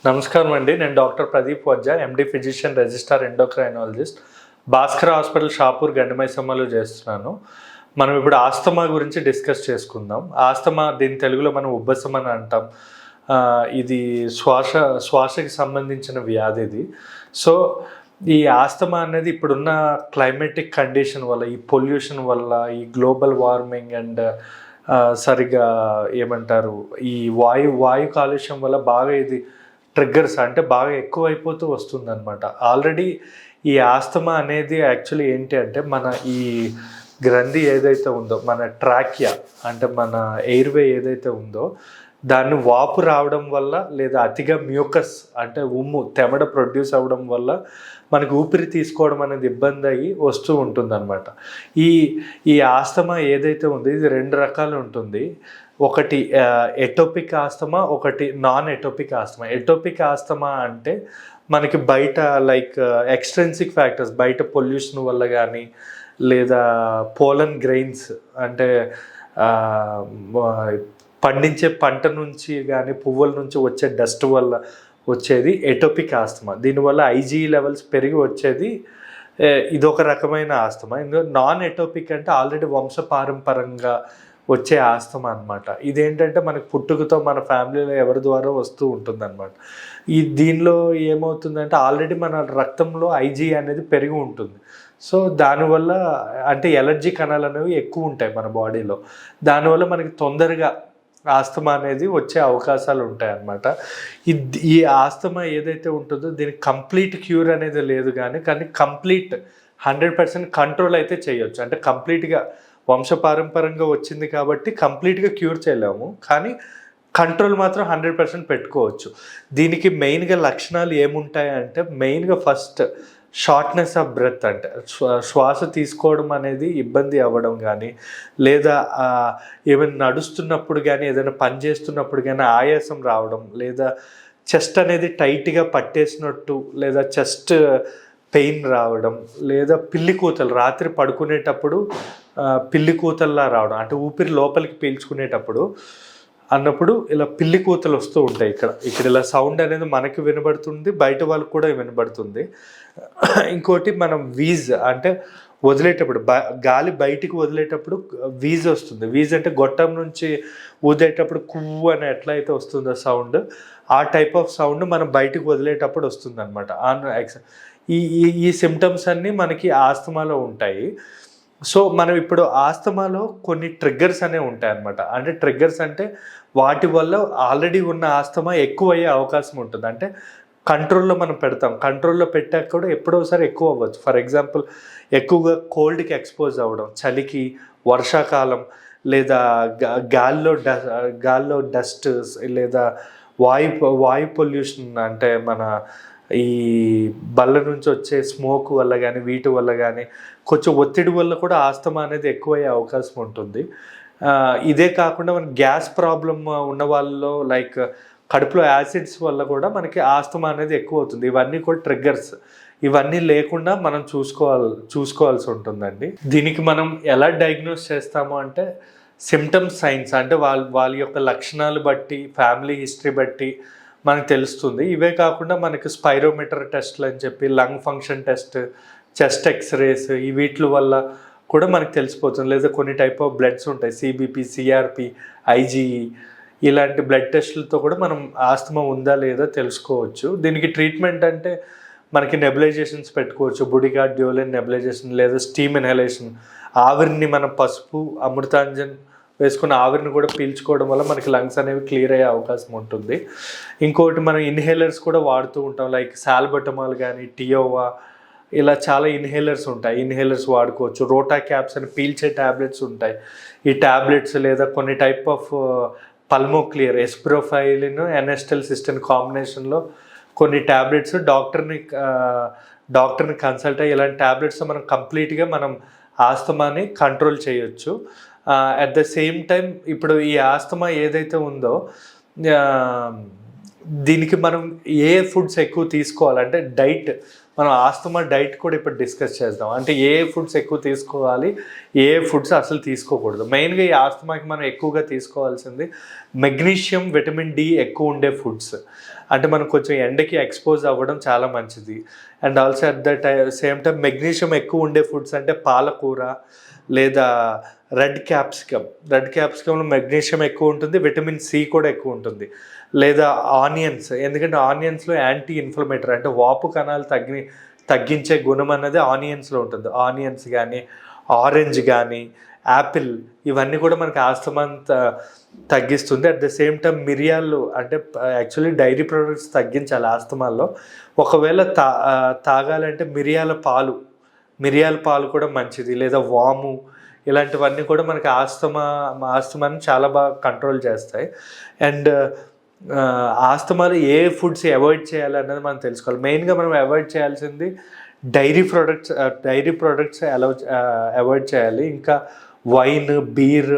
నమస్కారం అండి. నేను doctor Pradeep Vajja, MD physician, registrar endocrinologist, Bhaskar hospital, Shapur, గండిమైసమ్మలో చేస్తున్నాను. మనం ఇప్పుడు ఆస్తమా గురించి డిస్కస్ చేసుకుందాం. ఆస్తమా, దీని తెలుగులో మనం ఉబ్బసం అని అంటాం. ఇది శ్వాసకి సంబంధించిన వ్యాధి ఇది. సో ఈ ఆస్తమా అనేది ఇప్పుడున్న క్లైమేటిక్ కండిషన్ వల్ల, ఈ పొల్యూషన్ వల్ల, ఈ గ్లోబల్ వార్మింగ్ అండ్ సరిగా ఏమంటారు, ఈ వాయు కాలుష్యం వల్ల బాగా ఇది ట్రిగ్గర్స్ అంటే బాగా ఎక్కువైపోతూ వస్తుందన్నమాట. ఆల్రెడీ ఈ ఆస్తమా అనేది యాక్చువల్లీ ఏంటి అంటే, మన ఈ గ్రంథి ఏదైతే ఉందో, మన ట్రాకియా అంటే మన ఎయిర్వే ఏదైతే ఉందో, దాన్ని వాపు రావడం వల్ల లేదా అతిగా మ్యూకస్ అంటే తెమడ ప్రొడ్యూస్ అవ్వడం వల్ల మనకు ఊపిరి తీసుకోవడం అనేది ఇబ్బంది అయ్యి వస్తూ ఉంటుందన్నమాట. ఈ ఆస్తమా ఏదైతే ఉందో ఇది రెండు రకాలు ఉంటుంది. ఒకటి ఎటోపిక్ ఆస్తమా, ఒకటి non atopic asthma. Atopic asthma అంటే మనకి బయట లైక్ ఎక్స్ట్రెన్సిక్ ఫ్యాక్టర్స్, బయట పొల్యూషన్ వల్ల కానీ లేదా పోలన్ గ్రెయిన్స్ అంటే పండించే పంట నుంచి కానీ పువ్వుల నుంచి వచ్చే డస్ట్ వల్ల వచ్చేది ఎటోపిక్ ఆస్తమా. దీనివల్ల ఐజీ లెవెల్స్ పెరిగి వచ్చేది ఇదొక రకమైన ఆస్తమా. ఇందులో నాన్ ఎటోపిక్ అంటే ఆల్రెడీ వంశపారంపరంగా వచ్చే ఆస్తమా అనమాట. ఇదేంటంటే మనకు పుట్టుకతో మన ఫ్యామిలీలో ఎవరి ద్వారా వస్తూ ఉంటుందన్నమాట. దీనిలో ఏమవుతుందంటే ఆల్రెడీ మన రక్తంలో ఐజీ అనేది పెరిగి ఉంటుంది. సో దానివల్ల అంటే ఎలర్జీ కణాలు అనేవి ఎక్కువ ఉంటాయి మన బాడీలో. దానివల్ల మనకి తొందరగా ఆస్తమా అనేది వచ్చే అవకాశాలు ఉంటాయి అన్నమాట. ఈ ఆస్తమా ఏదైతే ఉంటుందో దీనికి కంప్లీట్ క్యూర్ అనేది లేదు, కానీ కంప్లీట్ 100% కంట్రోల్ అయితే చేయొచ్చు. అంటే కంప్లీట్గా వంశపారంపరంగా వచ్చింది కాబట్టి కంప్లీట్గా క్యూర్ చేయలేము, కానీ కంట్రోల్ మాత్రం 100% పెట్టుకోవచ్చు. దీనికి మెయిన్గా లక్షణాలు ఏముంటాయి అంటే, మెయిన్గా ఫస్ట్ షార్ట్నెస్ ఆఫ్ బ్రెత్, అంటే శ్వాస తీసుకోవడం అనేది ఇబ్బంది అవ్వడం కానీ, లేదా ఏమైనా నడుస్తున్నప్పుడు కానీ ఏదైనా పని చేస్తున్నప్పుడు కానీ ఆయాసం రావడం, లేదా చెస్ట్ అనేది టైట్గా పట్టేసినట్టు, లేదా చెస్ట్ పెయిన్ రావడం, లేదా పిల్లి కూతలు రాత్రి పడుకునేటప్పుడు పిల్లి కూతల్లా రావడం, అంటే ఊపిరి లోపలికి పీల్చుకునేటప్పుడు అన్నప్పుడు ఇలా పిల్లి కూతలు వస్తూ ఉంటాయి. ఇక్కడ ఇలా సౌండ్ అనేది మనకి వినబడుతుంది, బయట వాళ్ళకి కూడా వినబడుతుంది. ఇంకోటి మనం వీజ్ అంటే వదిలేటప్పుడు గాలి బయటికి వదిలేటప్పుడు వీజ్ వస్తుంది. వీజ్ అంటే గొట్టం నుంచి ఊదేటప్పుడు కువ్వు అని ఎట్లయితే వస్తుందో సౌండ్, ఆ టైప్ ఆఫ్ సౌండ్ మనం బయటికి వదిలేటప్పుడు వస్తుంది అనమాట. ఈ సిమ్టమ్స్ అన్నీ మనకి ఆస్తమాలో ఉంటాయి. సో మనం ఇప్పుడు ఆస్తమాలో కొన్ని ట్రిగ్గర్స్ అనేవి ఉంటాయి అన్నమాట. అంటే ట్రిగ్గర్స్ అంటే వాటి వల్ల ఆల్రెడీ ఉన్న ఆస్తమా ఎక్కువ అయ్యే అవకాశం ఉంటుంది. అంటే కంట్రోల్లో మనం పెడతాం, కంట్రోల్లో పెట్టాక కూడా ఎప్పుడోసారి ఎక్కువ అవ్వచ్చు. ఫర్ ఎగ్జాంపుల్ కోల్డ్కి ఎక్స్పోజ్ అవ్వడం, చలికి, వర్షాకాలం, లేదా గాల్లో డస్ట్, లేదా వాయు పొల్యూషన్ అంటే మన ఈ బల్ల నుంచి వచ్చే స్మోక్ వల్ల కానీ వీటి వల్ల కానీ కొంచెం ఒత్తిడి వల్ల కూడా ఆస్తమా అనేది ఎక్కువయ్యే అవకాశం ఉంటుంది. ఇదే కాకుండా మన గ్యాస్ ప్రాబ్లం ఉన్న వాళ్ళలో లైక్ కడుపులో యాసిడ్స్ వల్ల కూడా మనకి ఆస్తమా అనేది ఎక్కువ అవుతుంది. ఇవన్నీ కూడా ట్రిగ్గర్స్. ఇవన్నీ లేకుండా మనం చూసుకోవాల్సి ఉంటుందండి. దీనికి మనం ఎలా డయాగ్నోస్ చేస్తాము అంటే సిమ్టమ్స్, సైన్స్ అంటే వాళ్ళ యొక్క లక్షణాలు బట్టి, ఫ్యామిలీ హిస్టరీ బట్టి మనకు తెలుస్తుంది. ఇవే కాకుండా మనకి స్పైరోమీటర్ టెస్ట్లు అని చెప్పి, lung function test, chest x rays, ఈ వీటి వల్ల కూడా మనకు తెలిసిపోతుంది. లేదా కొన్ని టైప్ ఆఫ్ బ్లడ్స్ ఉంటాయి, సిబిపి, సిఆర్పి, ఐజీఈ, ఇలాంటి బ్లడ్ టెస్టులతో కూడా మనం ఆస్తమా ఉందా లేదా తెలుసుకోవచ్చు. దీనికి ట్రీట్మెంట్ అంటే మనకి నెబులైజేషన్స్ పెట్టుకోవచ్చు, బుడిగార్డ్ డ్యూలెన్ నెబులైజేషన్, లేదా స్టీమ్ ఇన్హలేషన్. ఆవిరిని మనం పసుపు, అమృతాంజన్ వేసుకున్న ఆవిరిని కూడా పీల్చుకోవడం వల్ల మనకి లంగ్స్ అనేవి క్లియర్ అయ్యే అవకాశం ఉంటుంది. ఇంకోటి మనం ఇన్హేలర్స్ కూడా వాడుతూ ఉంటాం, లైక్ సాల్బటమాల్ కానీ, టియోవా, ఇలా చాలా ఇన్హేలర్స్ ఉంటాయి. ఇన్హేలర్స్ వాడుకోవచ్చు. రోటా క్యాప్స్ అని పీల్చే ట్యాబ్లెట్స్ ఉంటాయి. ఈ ట్యాబ్లెట్స్ లేదా కొన్ని టైప్ ఆఫ్ పల్మోక్లియర్, ఎస్ప్రోఫైలిన్, ఎనెస్టల్ సిస్టన్ కాంబినేషన్లో కొన్ని ట్యాబ్లెట్స్ డాక్టర్ని కన్సల్ట్ అయ్యి ఇలాంటి ట్యాబ్లెట్స్ మనం కంప్లీట్గా మనం ఆస్తమాని కంట్రోల్ చేయొచ్చు. అట్ ద సేమ్ టైం ఇప్పుడు ఈ ఆస్తమా ఏదైతే ఉందో దీనికి మనం ఏ ఫుడ్స్ ఎక్కువ తీసుకోవాలంటే డైట్ మనం ఆస్తమా డైట్ కూడా ఇప్పుడు డిస్కస్ చేద్దాం. అంటే ఏ ఫుడ్స్ ఎక్కువ తీసుకోవాలి, ఏ ఫుడ్స్ అసలు తీసుకోకూడదు. మెయిన్గా ఈ ఆస్తమాకి మనం ఎక్కువగా తీసుకోవాల్సింది మెగ్నీషియం, విటమిన్ డి ఎక్కువ ఉండే ఫుడ్స్. అంటే మనం కొంచెం ఎండకి ఎక్స్పోజ్ అవ్వడం చాలా మంచిది. And also at the same time magnesium ఎక్కువ ఉండే ఫుడ్స్ అంటే పాలకూర లేదా రెడ్ క్యాప్సికమ్లో మెగ్నీషియం ఎక్కువ ఉంటుంది, విటమిన్ సి కూడా ఎక్కువ ఉంటుంది. లేదా ఆనియన్స్, ఎందుకంటే ఆనియన్స్లో యాంటీ ఇన్ఫ్లమేటరీ అంటే వాపు కణాలు తగ్గించే గుణం అన్నది ఆనియన్స్లో ఉంటుంది. ఆనియన్స్ కానీ, ఆరెంజ్ కానీ, యాపిల్, ఇవన్నీ కూడా మనకి ఆస్తమాను తగ్గిస్తుంది. అట్ ద సేమ్ టైం మిరియాలు, అంటే యాక్చువల్లీ డైరీ ప్రొడక్ట్స్ తగ్గించాలి ఆస్తమాల్లో. ఒకవేళ తాగాలంటే మిరియాల పాలు కూడా మంచిది. లేదా వాము, ఇలాంటివన్నీ కూడా మనకి ఆస్తమాని చాలా బాగా కంట్రోల్ చేస్తాయి. అండ్ ఆస్తమాలో ఏ ఫుడ్స్ అవాయిడ్ చేయాలన్నది మనం తెలుసుకోవాలి. మెయిన్గా మనం అవాయిడ్ చేయాల్సింది డైరీ ప్రొడక్ట్స్ అవాయిడ్ చేయాలి. ఇంకా వైన్, బీర్,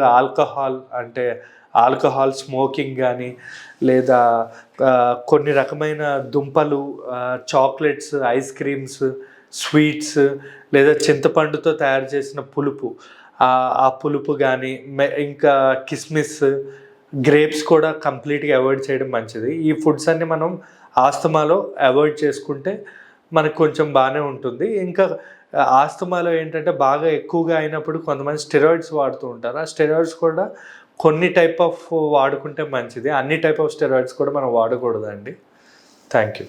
ఆల్కహాల్ స్మోకింగ్ కానీ, లేదా కొన్ని రకమైన దుంపలు, చాక్లెట్స్, ఐస్ క్రీమ్స్, స్వీట్స్, లేదా చింతపండుతో తయారు చేసిన పులుపు, ఆ పులుపు కానీ, ఇంకా కిస్మిస్, గ్రేప్స్ కూడా కంప్లీట్గా అవాయిడ్ చేయడం మంచిది. ఈ ఫుడ్స్ అన్ని మనం ఆస్తమాలో అవాయిడ్ చేసుకుంటే మనకు కొంచెం బాగానే ఉంటుంది. ఇంకా ఆస్తమాలో ఏంటంటే బాగా ఎక్కువగా అయినప్పుడు కొంతమంది స్టెరాయిడ్స్ వాడుతూ ఉంటారు. ఆ స్టెరాయిడ్స్ కూడా కొన్ని టైప్ ఆఫ్ వాడుకుంటే మంచిది. అన్ని టైప్ ఆఫ్ స్టెరాయిడ్స్ కూడా మనం వాడకూడదండి. Thank you.